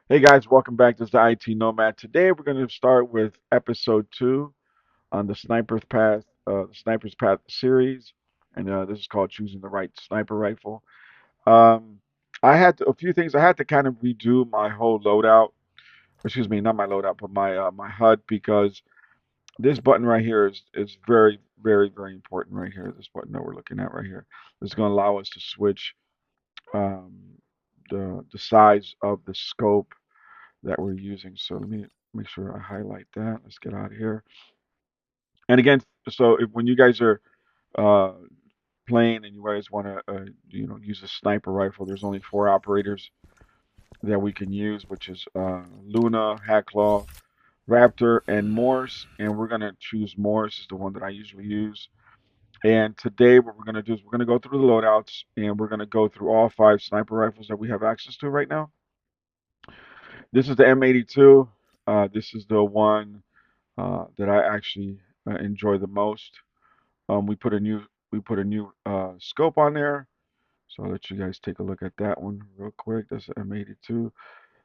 Hey guys, welcome back. This is the IT Nomad. Today we're going to start with episode 2 on the Sniper's Path series, and this is called choosing the right sniper rifle. Um, a few things. I had to kind of redo my whole loadout. Excuse me, not my loadout, but my HUD because this button right here is very, very, very important right here. This button that we're looking at right here. This is going to allow us to switch um, the size of the scope that we're using. So let me make sure I highlight that. Let's get out of here. And again, when you guys are uh, playing and you guys want to use a sniper rifle, there's only 4 operators that we can use, which is Luna, Hacklaw, Raptor, and Morse. And we're gonna choose Morse is the one that I usually use. And today, what we're gonna do is we're gonna go through the loadouts and we're gonna go through all 5 sniper rifles that we have access to right now. This is the M82. This is the one that I actually enjoy the most. Um, we put a new we put a new scope on there, so I'll let you guys take a look at that one real quick. That's the M82.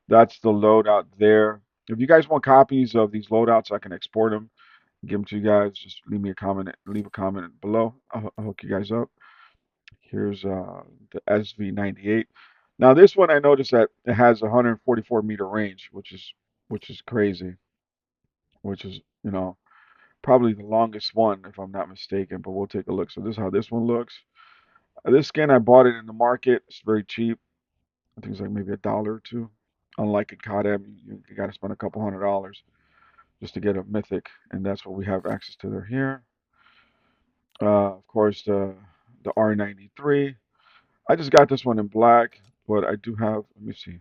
That's the loadout there. If you guys want copies of these loadouts, I can export them, give them to you guys. Just leave a comment below. I'll hook you guys up. Here's the SV98. Now this one I noticed that it has 144-meter range, which is crazy, which is probably the longest one, if I'm not mistaken, but we'll take a look. So this is how this one looks. This skin, I bought it in the market. It's very cheap. I think it's like maybe $1 or two. Unlike a CODM, you got to spend a couple $100 just to get a mythic, and that's what we have access to there here. Of course, the R93. I just got this one in black, but I do have. Let me see.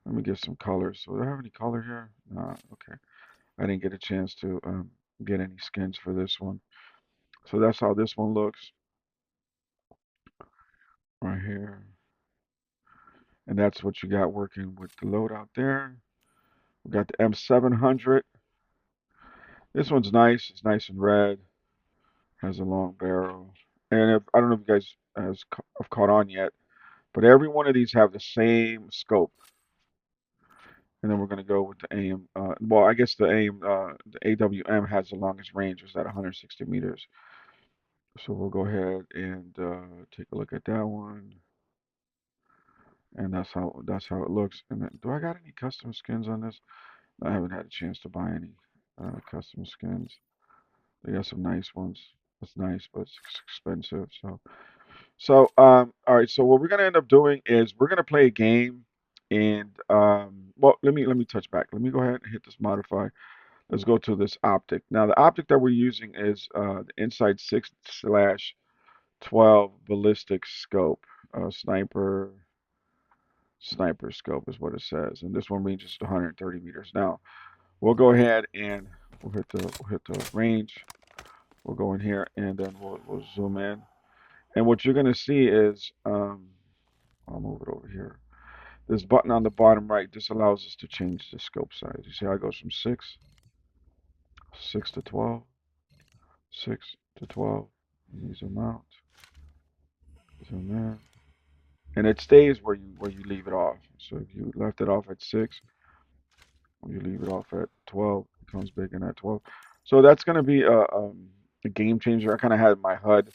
Let me get some colors. So do I have any color here? Nah, okay. I didn't get a chance to get any skins for this one. So that's how this one looks right here. And that's what you got working with the loadout there. We got the M700. This one's nice. It's nice and red. Has a long barrel. And if I don't know if you guys have caught on yet, but every one of these have the same scope. And then we're gonna go with the AIM. Well, I guess the AIM, the AWM has the longest range. It's at 160 meters. So we'll go ahead and take a look at that one. And that's how it looks. And then, do I got any custom skins on this? I haven't had a chance to buy any custom skins. They got some nice ones. It's nice, but it's expensive. All right. So what we're gonna end up doing is we're gonna play a game, and well, let me touch back. Let me go ahead and hit this modify. Let's go to this optic. Now the optic that we're using is the Insight 6/12 ballistic scope, sniper scope is what it says, and this one ranges 130 meters. Now we'll go ahead and we'll hit the range. We'll go in here and then we'll zoom in. And what you're gonna see is I'll move it over here. This button on the bottom right, this allows us to change the scope size. You see how it goes from 6 to 12, 6 to 12. You zoom out, zoom in, and it stays where you leave it off. So if you left it off at 6, you leave it off at 12, it comes back in at 12. So that's gonna be a game changer. I kind of had my HUD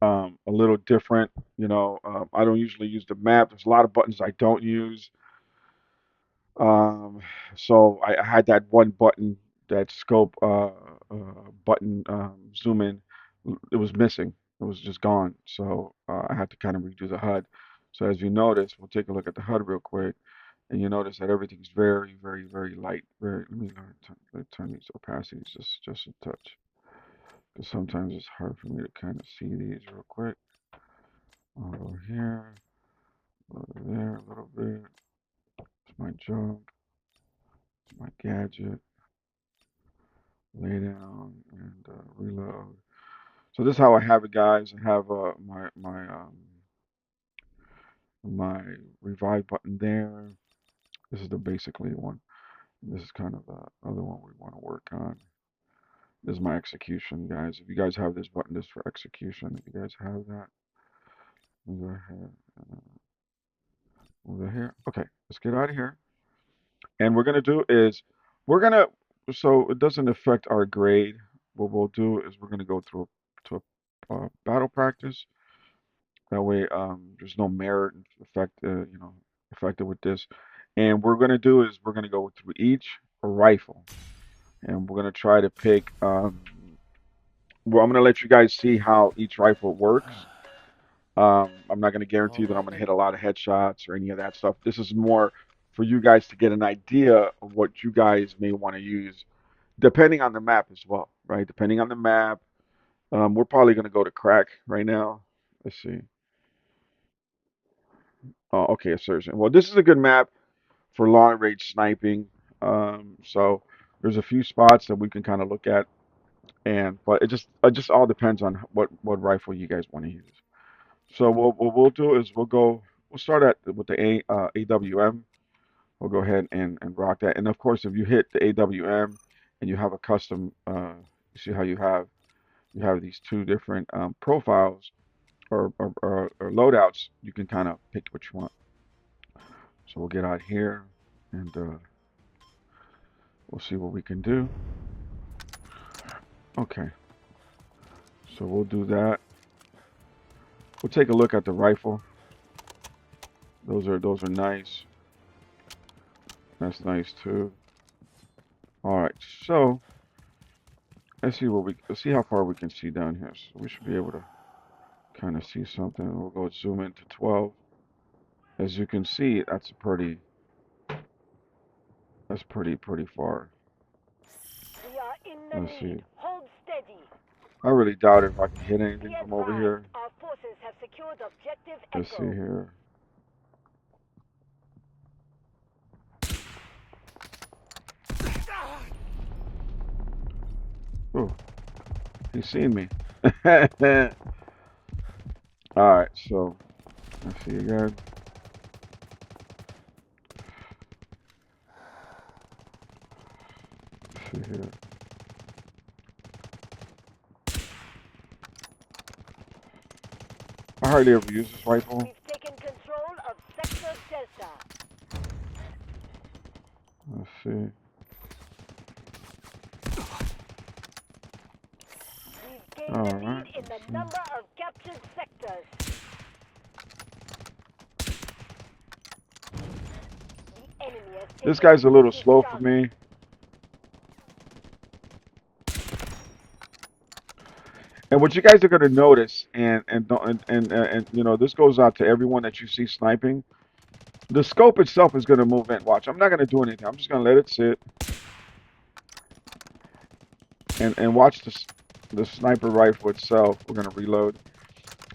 a little different. I don't usually use the map. There's a lot of buttons I don't use. Um, so I had that one button, that scope button, zoom in. It was missing. It was just gone. So I had to kind of redo the HUD. So as you notice, we'll take a look at the HUD real quick, and you notice that everything's very, very, very light. Let me turn these opacities just a touch, because sometimes it's hard for me to kind of see these real quick. Over here, over there, a little bit. It's my junk, it's my gadget. Lay down and reload. So this is how I have it, guys. I have my revive button there. This is the basically one. This is kind of the other one we want to work on. This is my execution, guys. If you guys have this button, this is for execution. If you guys have that, let me go ahead. Over here. Okay, let's get out of here. And we're gonna do is we're gonna so it doesn't affect our grade. What we'll do is we're gonna go through to a battle practice. That way, there's no merit effect, affected with this. And we're gonna do is we're gonna go through each rifle, and we're gonna try to pick. Well, I'm gonna let you guys see how each rifle works. I'm not gonna guarantee that I'm gonna hit a lot of headshots or any of that stuff. This is more for you guys to get an idea of what you guys may want to use, depending on the map as well, right? Depending on the map, we're probably gonna go to crack right now. Let's see. Oh, okay, assertion. Well, this is a good map for long range sniping. So there's a few spots that we can kind of look at, and but it just all depends on what rifle you guys want to use. So what we'll do is we'll start with the AWM. We'll go ahead and rock that. And of course, if you hit the AWM and you have a custom, you see how you have these two different profiles or loadouts. You can kind of pick what you want. So we'll get out here and we'll see what we can do. Okay, so we'll do that. We'll take a look at the rifle. Those are nice. That's nice too. All right, so let's see how far we can see down here. So we should be able to kind of see something. We'll go zoom into 12. As you can see, that's pretty far. We are in the Let's see. lead. Hold steady. I really doubt if I can hit Be anything from over advised, here. our forces have secured objective Let's see Echo. here. Oh, he's seen me. All right, so let's see again. Let's see here. I hardly ever use this rifle. We've taken control of Sector Delta. Let's see. We've gained All the right. lead in Let's the see. number of captured sectors. The enemy has This taken guy's a little objective slow for Charlie. me. And what you guys are gonna notice, and don't and this goes out to everyone that you see sniping. The scope itself is gonna move in. Watch, I'm not gonna do anything. I'm just gonna let it sit and watch the sniper rifle itself. We're gonna reload.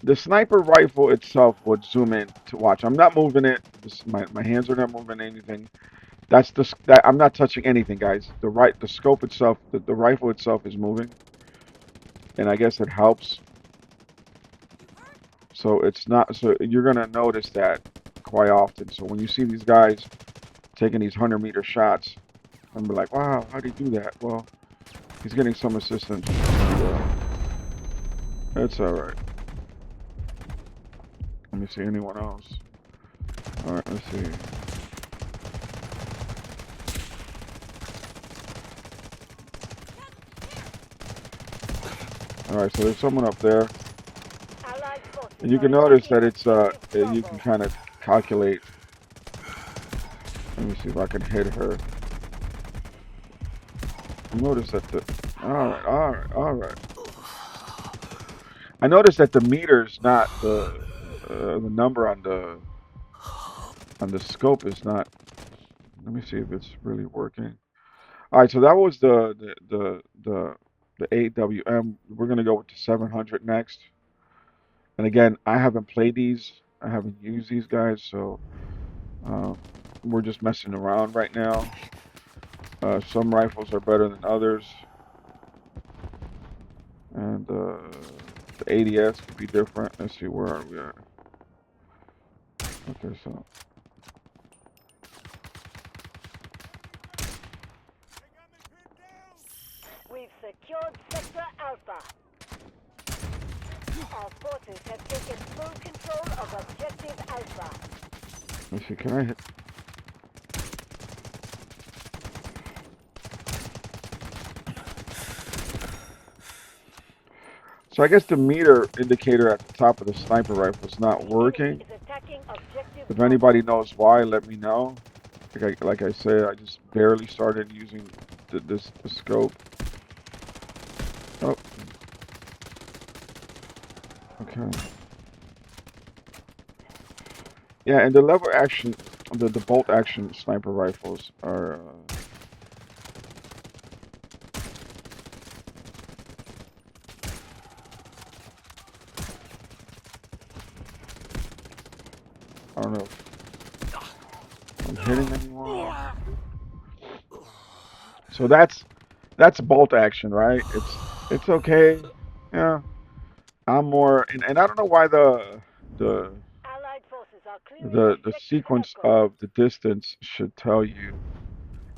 The sniper rifle itself would zoom in to watch. I'm not moving it. My hands are not moving anything. That I'm not touching anything, guys. The scope itself, the rifle itself is moving, and I guess it helps. So it's not. So you're gonna notice that quite often. So when you see these guys taking these 100-meter shots, I'm like, wow, how do you do that? Well, he's getting some assistance, and that's all right. Let me see anyone else. All right, let's see. All right, so there's someone up there, Allied and forces you are can notice attacking that it's objective you Bravo. can kind of calculate. Let me see if I can hit her. Notice that the all right. I noticed that the meter's not the number on the scope is not. Let me see if it's really working. All right, so that was the AWM. We're gonna go with the 700 next. And again, I haven't played these. I haven't used these guys, so um, we're just messing around right now. Some rifles are better than others, and the ADS could be different. Let's see, where are we at? Okay, so We've secured Sector Alpha. Our forces have taken full control of objective Alpha. Let's see, can I hit? So I guess the meter indicator at the top of the sniper rifle is not The enemy working. is attacking objective If Alpha. anybody knows why, let me know. Like I said, I just barely started using the scope. Oh, okay. Yeah, and the lever action, the bolt action sniper rifles are. I don't know if I'm hitting anyone. So that's bolt action, right? It's okay. Yeah, I'm more, and I don't know why the Allied forces are clearing the objective sequence Echo. of the distance should tell you,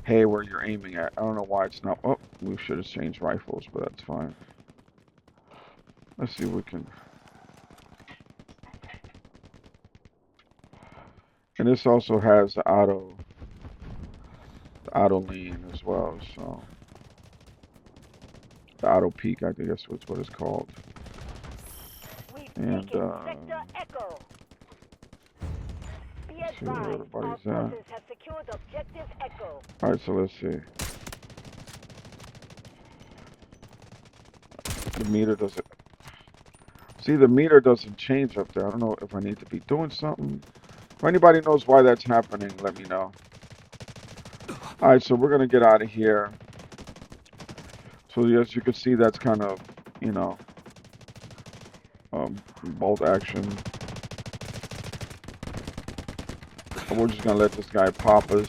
hey, where you're aiming at. I don't know why it's not. Oh, we should have changed rifles, but that's fine. Let's see if we can. And this also has the auto lean as well. So the auto peak, I think that's what it's called. We've And taken Sector Echo. Be let's see where advised, our everybody's at. forces have secured objective Echo. All right, so let's see. The meter doesn't. See, the meter doesn't change up there. I don't know if I need to be doing something. If anybody knows why that's happening, let me know. All right, so we're gonna get out of here. So as you can see, that's kind of, you know, bolt action. And we're just gonna let this guy pop us.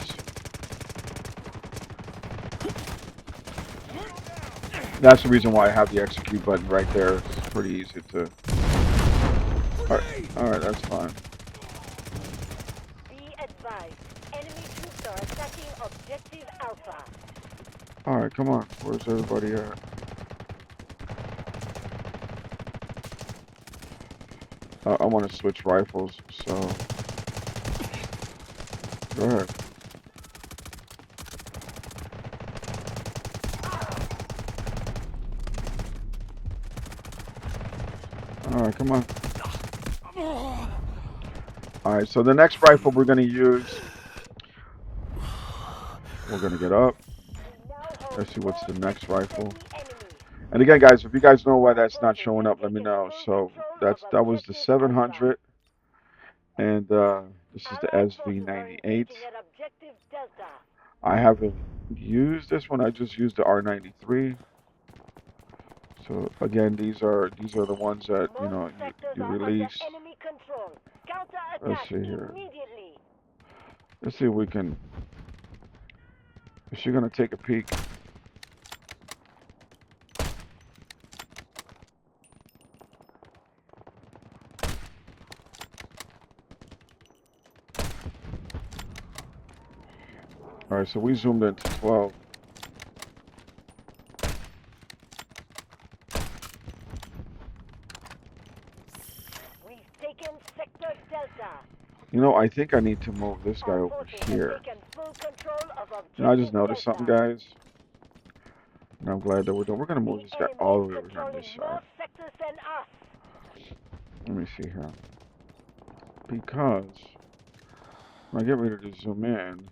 That's the reason why I have the execute button right there. It's pretty easy to. All right, that's fine. Be advised, enemy troops are attacking objective Alpha. All right, come on. Where's everybody at? I want to switch rifles, so go ahead. All right, come on. All right, so the next rifle we're gonna use, we're gonna get up. We now hold Let's see what's all the next sectors of rifle. the enemy. And again, guys, if you guys know why Our that's not forces showing have up, let me taken know. full So control of that was the objective Alpha. 700, and this is the Allied forces are SV98. engaging at objective Delta. I haven't used this one. I just used the R93. So again, these are the ones that Most sectors you are under release. enemy control. Let's Counterattack see here. immediately. Let's see if we can. Is she gonna take a peek? All right, so we zoomed into 12. We've taken sector Delta. I think I need to move this guy Our over forces have here. taken full control of I just objective noticed something, Delta. guys. And I'm glad that we're doing. We're gonna The move this guy enemy all is the way over here on controlling this more side. sectors than us. Let me see here. Because when I get ready to zoom in,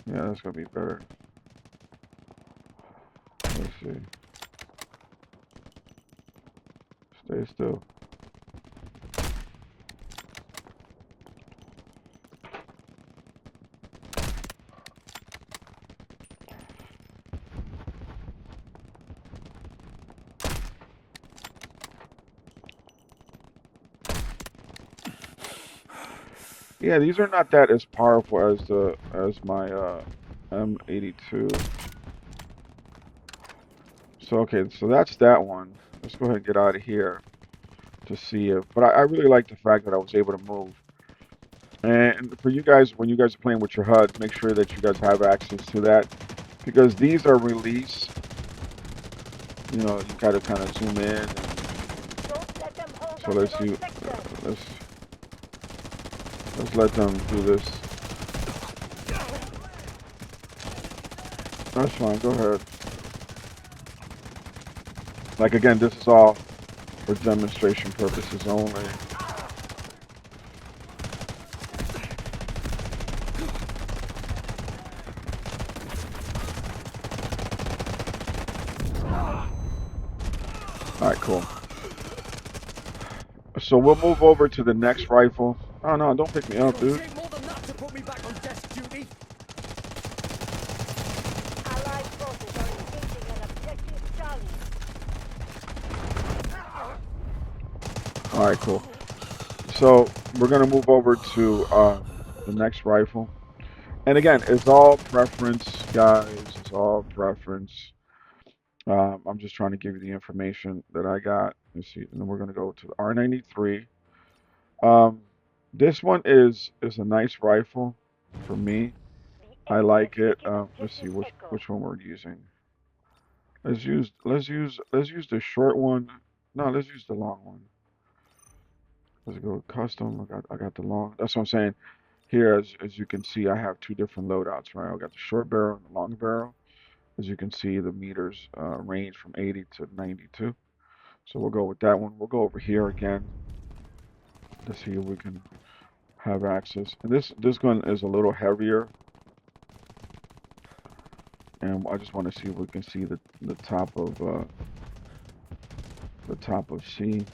yeah, that's gonna be better. Let's see. Stay still. Yeah, these are not that as powerful as my M82. So okay, so that's that one. Let's go ahead and get out of here to see if. But I really like the fact that I was able to move. And for you guys, when you guys are playing with your HUD, make sure that you guys have access to that because these are released. You gotta kind of zoom in. Don't let them hold So on to let's those see. sectors. Let's Let's let them do this. That's fine. Go ahead. Like again, this is all for demonstration purposes only. All right, cool. So we'll move over to the next rifle. Oh no, don't pick me up, dude. More than that to put me back on desk duty. Allied forces are engaging an objective Charlie. All right, cool. So we're gonna move over to the next rifle. And again, it's all preference, guys. It's all preference. I'm just trying to give you the information that I got. Let's see, and then we're gonna go to the R93. Um, this one is a nice rifle for me. The I enemy has like it. taken Let's see objective Echo. which one we're using. Let's use the short one. No, let's use the long one. Let's go with custom. I got the long. That's what I'm saying. Here, as you can see, I have two different loadouts, right? I got the short barrel and the long barrel. As you can see, the meters range from 80 to 92. So we'll go with that one. We'll go over here again to see if we can have access. And this gun is a little heavier, and I just want to see if we can see the top of C.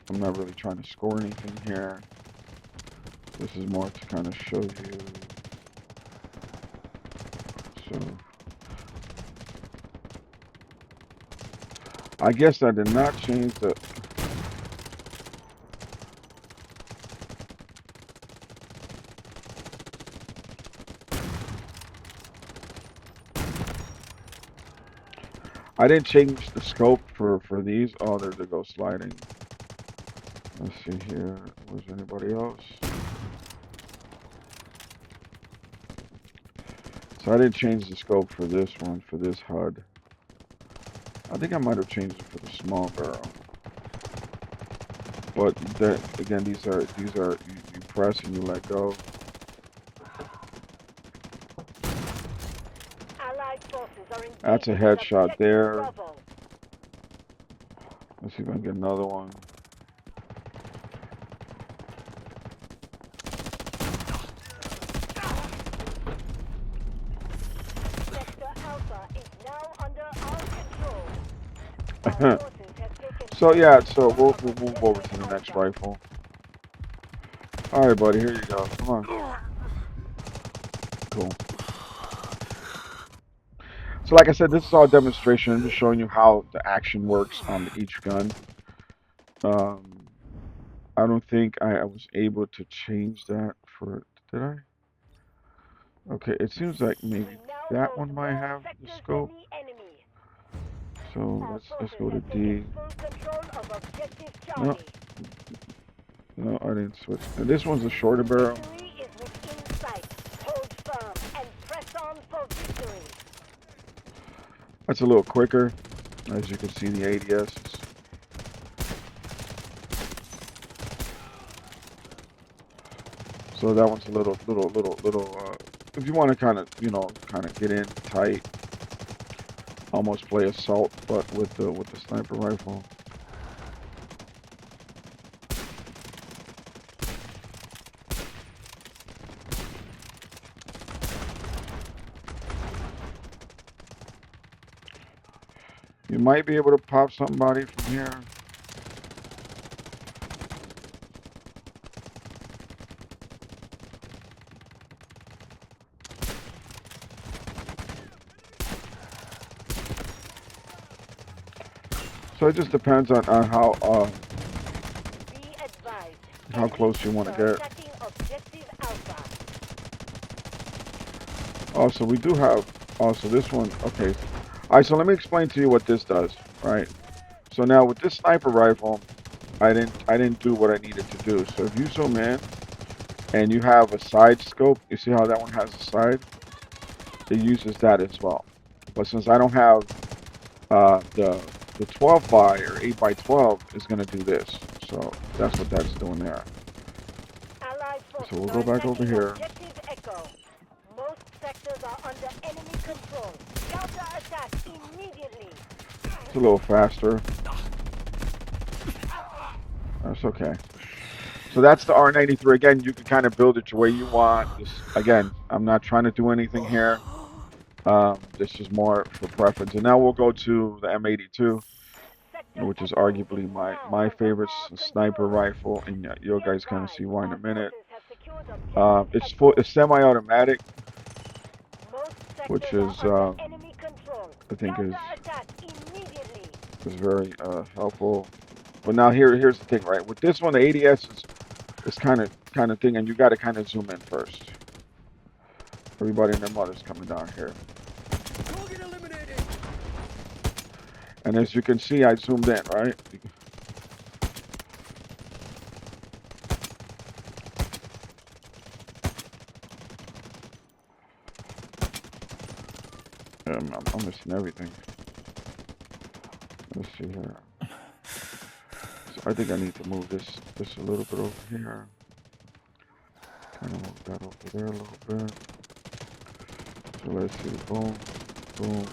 I'm not really trying to score anything here. This is more to kind of show you. So I guess I did not change the. I didn't change the scope for these. Oh, there they go sliding. Let's see here. Was anybody else? So I didn't change the scope for this one, for this HUD. I think I might have changed it for the small barrel. But that again, these are you press and you let go. Allied forces are That's a engaging an headshot objective there. Bravo. Let's see if I can get another one. Sector Alpha is now under our control. Our forces have taken So yeah, so control we'll of move over to objective the next Alpha. rifle. All right, buddy, here you go. Come on. Cool. So like I said, this is all demonstration. I'm just showing you how the action works on each gun. Um, I don't think I was able to change that for, did I? Okay, it seems like We maybe now that hold one might more have the sectors than scope. the enemy. So Our let's forces go to have taken D. full control of objective No, Charlie. no, I didn't switch. And this one's a shorter barrel. Victory is within sight. Hold firm and press on for victory. That's a little quicker. As you can see, the ADS is. So that one's a little. If you want to kind of, kind of get in tight, almost play assault, but with the sniper rifle. You might be able to pop somebody from here. So it just depends on Be advised. how Enemy close you want to troops are get. attacking objective Alpha. Also, we do have also this one. Okay. All right, so let me explain to you what this does, right? So now with this sniper rifle, I didn't do what I needed to do. So if you zoom in and you have a side scope, you see how that one has a side? It uses that as well. But since I don't have the 12 by or 8 by 12 is going to do this. So that's what that's doing there. Allied So forces we'll are go back over attacking here. Objective Echo. Most sectors are under enemy control. Counter-attack immediately. It's a little faster. That's okay. So that's the R93. Again, you can kind of build it your way you want. This again, I'm not trying to do anything here. This is more for preference. And now we'll go to the M82, Sector which is Echo is arguably my now my under favorite our sniper control. rifle, and you Be guys kind of see advised, why in a our minute. forces have secured Objective It's full, Echo. it's semi-automatic, Most which sectors are is under enemy control. I think Counter-attack immediately. is very helpful. But now here's the thing, right? With this one, the ADS is kind of thing, and you got to kind of zoom in first. Everybody and their mother's coming down here, Target eliminated. and as you can see, I zoomed in, right? I'm missing everything. Let's see here. So I think I need to move this a little bit over here. Kind of move that over there a little bit. So let's see. Boom, boom.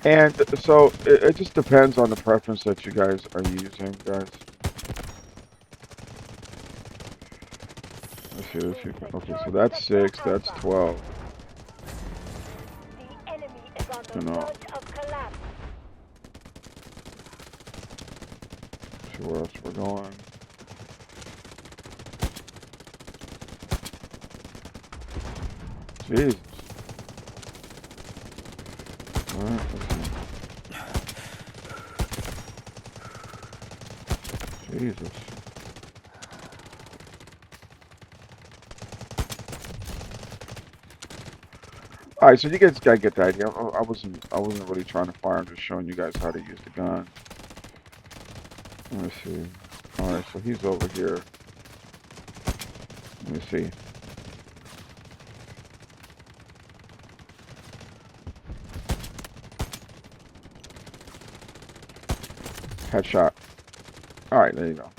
And so it just depends on the preference that you guys are using, guys. Let's see. Let's We've see. Okay, so secured that's Sector 6. That's Alpha. 12. The enemy is on the You know. verge of collapse. See where else we're going. Jesus. All right. Let's see. Jesus. All right, so you guys gotta get the idea. I wasn't really trying to fire. I'm just showing you guys how to use the gun. Let's see. All right, so he's over here. Let me see. Headshot. All right, there you go.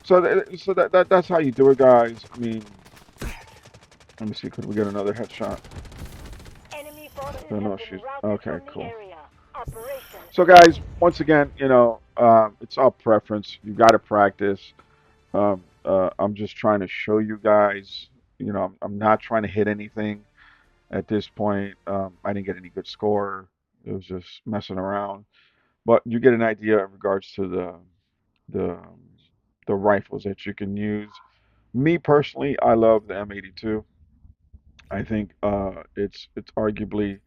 So that's how you do it, guys. I mean, let me see. Could we get another headshot? Enemy forces No, have no, been she's routed okay. from the Cool. area. Operation So, guys, successful. once again, it's all preference. You got to practice. I'm just trying to show you guys. I'm not trying to hit anything at this point. I didn't get any good score. It was just messing around. But you get an idea in regards to the um, the rifles that you can use. Me personally, I love the M82. I think it's arguably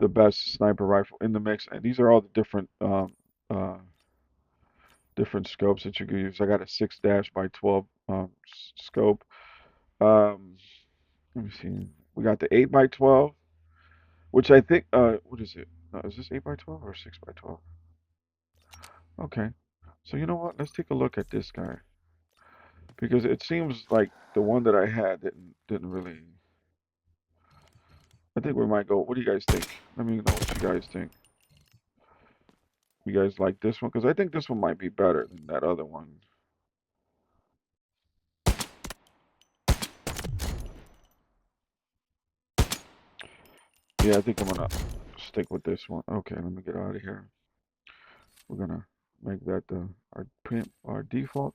the best sniper rifle in the mix. And these are all the uh, different scopes that you can use. I got a 6 dash by 12 scope. Um, Let me see. We got the 8 by 12, which I think what is it? Is this 8 by 12 or 6 by 12? Okay. So you know what? Let's take a look at this guy because it seems like the one that I had didn't really. I think we might go. What do you guys think? Let me know what you guys think. You guys like this one? Because I think this one might be better than that other one. Yeah, I think I'm gonna stick with this one. Okay, let me get out of here. We're gonna make that our default.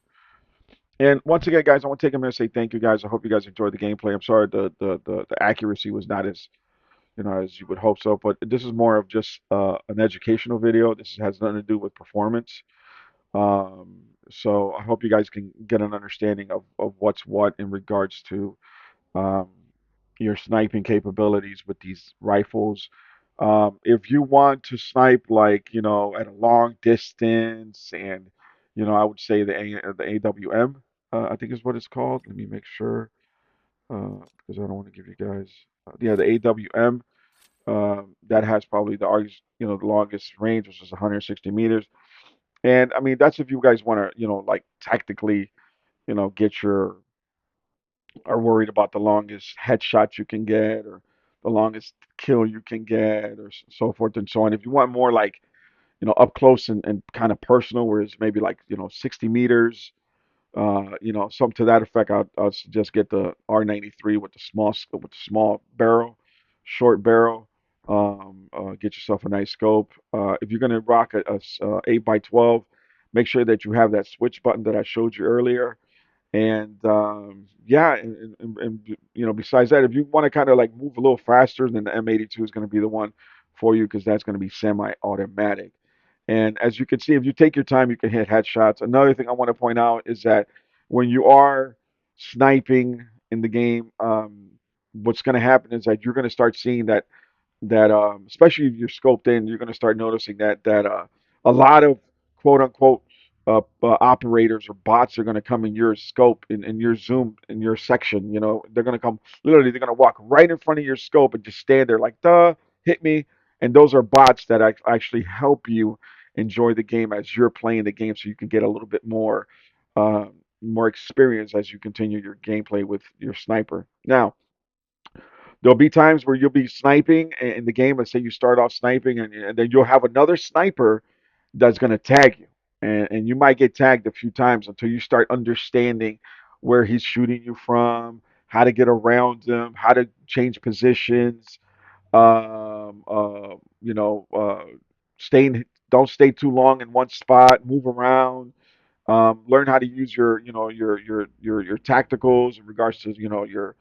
And once again, guys, I want to take a minute to say thank you, guys. I hope you guys enjoyed the gameplay. I'm sorry the accuracy was not as as you would hope so, but this is more of just an educational video. This has nothing to do with performance. Um, so I hope you guys can get an understanding of what's what in regards to um, your sniping capabilities with these rifles. If you want to snipe like at a long distance, and I would say the AWM, I think is what it's called. Let me make sure because I don't want to give you guys yeah, the AWM. That has probably the longest range, which is 160 meters. And I mean that's if you guys want to like tactically get your are worried about the longest headshot you can get or the longest kill you can get or so forth and so on. If you want more like, up close and kind of personal, where it's maybe like, 60 meters, Something to that effect. I'll suggest get the R93 with the small barrel, short barrel. Get yourself a nice scope. If you're gonna rock a 8x12, make sure that you have that switch button that I showed you earlier. And yeah, besides that, if you want to kind of like move a little faster, then the M82 is going to be the one for you because that's going to be semi-automatic. And as you can see, if you take your time, you can hit headshots. Another thing I want to point out is that when you are sniping in the game, what's going to happen is that you're going to start seeing that especially if you're scoped in, you're going to start noticing that a lot of quote unquote operators or bots are going to come in your scope in your zoom in your section. They're going to come literally. They're going to walk right in front of your scope and just stand there like, duh, hit me. And those are bots that actually help you enjoy the game as you're playing the game, so you can get a little bit uh, more experience as you continue your gameplay with your sniper. Now, there'll be times where you'll be sniping in the game. Let's say you start off sniping, and then you'll have another sniper that's going to tag you. And you might get tagged a few times until you start understanding where he's shooting you from, how to get around him, how to change positions. Um, uh, you know, staying, don't stay too long in one spot, move around. Learn how to use your tacticals in regards to your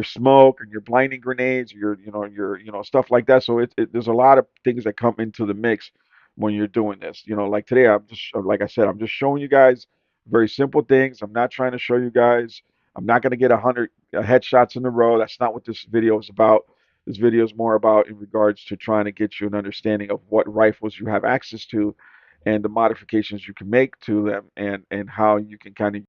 smoke and your blinding grenades, your stuff like that. So there's a lot of things that come into the mix when you're doing this. Like today, like I said, I'm just showing you guys very simple things. I'm not trying to show you guys. I'm not going to get 100 headshots in a row. That's not what this video is about. This video is more about in regards to trying to get you an understanding of what rifles you have access to and the modifications you can make to them and how you can kind of